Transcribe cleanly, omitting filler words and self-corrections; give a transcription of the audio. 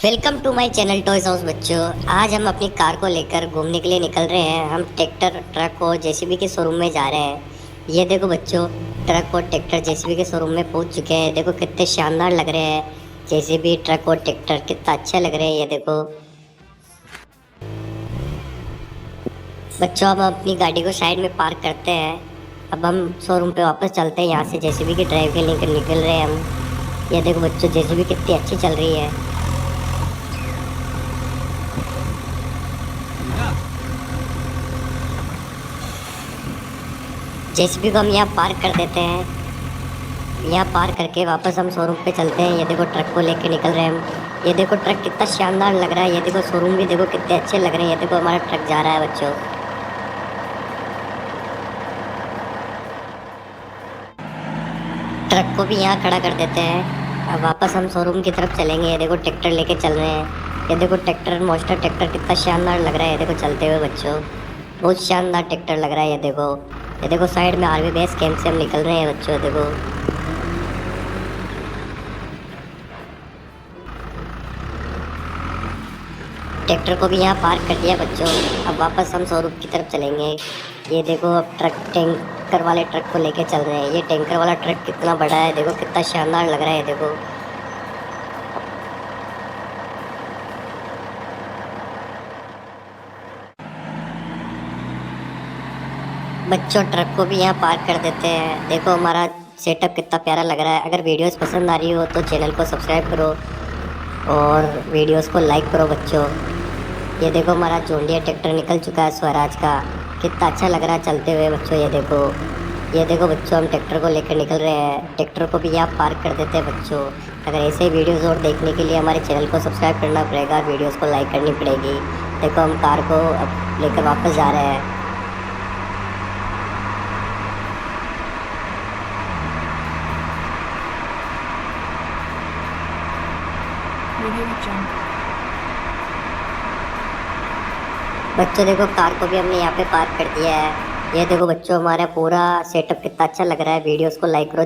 Welcome to my channel toys house बच्चों। आज हम अपनी कार को लेकर घूमने के लिए निकल रहे हैं। हम ट्रैक्टर, ट्रक और जेसीबी के शोरूम में जा रहे हैं। ये देखो बच्चों, ट्रक और ट्रैक्टर जेसीबी के शोरूम में पहुंच चुके हैं। देखो कितने शानदार लग रहे हैं। जेसीबी, ट्रक और ट्रैक्टर कितना अच्छा लग रहे हैं। ये देखो बच्चों, हम अपनी गाड़ी को साइड में पार्क करते हैं। अब हम शोरूम पे वापस चलते हैं। यहाँ से जेसीबी की ड्राइव के लिए निकल रहे हैं हम। ये देखो बच्चों, जेसीबी कितनी अच्छी चल रही है। जेसीबी को हम यहाँ पार्क कर देते हैं। यहाँ पार्क करके वापस हम शोरूम पे चलते हैं। ये देखो ट्रक को लेके निकल रहे हैं हम। ये देखो ट्रक कितना शानदार लग रहा है। ये देखो शोरूम भी देखो कितने अच्छे लग रहे हैं। ये देखो हमारा ट्रक जा रहा है बच्चों। ट्रक को भी यहाँ खड़ा कर देते हैं। अब वापस हम शोरूम की तरफ चलेंगे। ये देखो ट्रैक्टर लेके चल रहे हैं। ये देखो ट्रैक्टर, मोस्टर ट्रैक्टर कितना शानदार लग रहा है। ये देखो चलते हुए बच्चों, बहुत शानदार ट्रैक्टर लग रहा है। ये देखो साइड में आर्मी बेस कैंप से हम निकल रहे हैं बच्चों। देखो ट्रैक्टर को भी यहाँ पार्क कर दिया बच्चों। अब वापस हम शोरूम की तरफ चलेंगे। ये देखो अब ट्रक, टैंकर वाले ट्रक को लेके चल रहे हैं। ये टैंकर वाला ट्रक कितना बड़ा है। देखो कितना शानदार लग रहा है। देखो बच्चों, ट्रक को भी यहाँ पार्क कर देते हैं। देखो हमारा सेटअप कितना प्यारा लग रहा है। अगर वीडियोस पसंद आ रही हो तो चैनल को सब्सक्राइब करो और वीडियोस को लाइक करो बच्चों। ये देखो हमारा जोंडिया ट्रैक्टर निकल चुका है स्वराज का। कितना अच्छा लग रहा है चलते हुए बच्चों। ये देखो बच्चों, हम ट्रैक्टर को लेकर निकल रहे हैं। ट्रैक्टर को भी यहाँ पार्क कर देते हैं बच्चों। अगर ऐसे ही वीडियोस और देखने के लिए हमारे चैनल को सब्सक्राइब करना पड़ेगा, वीडियोस को लाइक करनी पड़ेगी। देखो हम कार को अब लेकर वापस जा रहे हैं। बच्चों देखो, कार को भी हमने यहाँ पे पार्क कर दिया है। ये देखो बच्चों, हमारा पूरा सेटअप कितना अच्छा लग रहा है। वीडियोस को लाइक करो।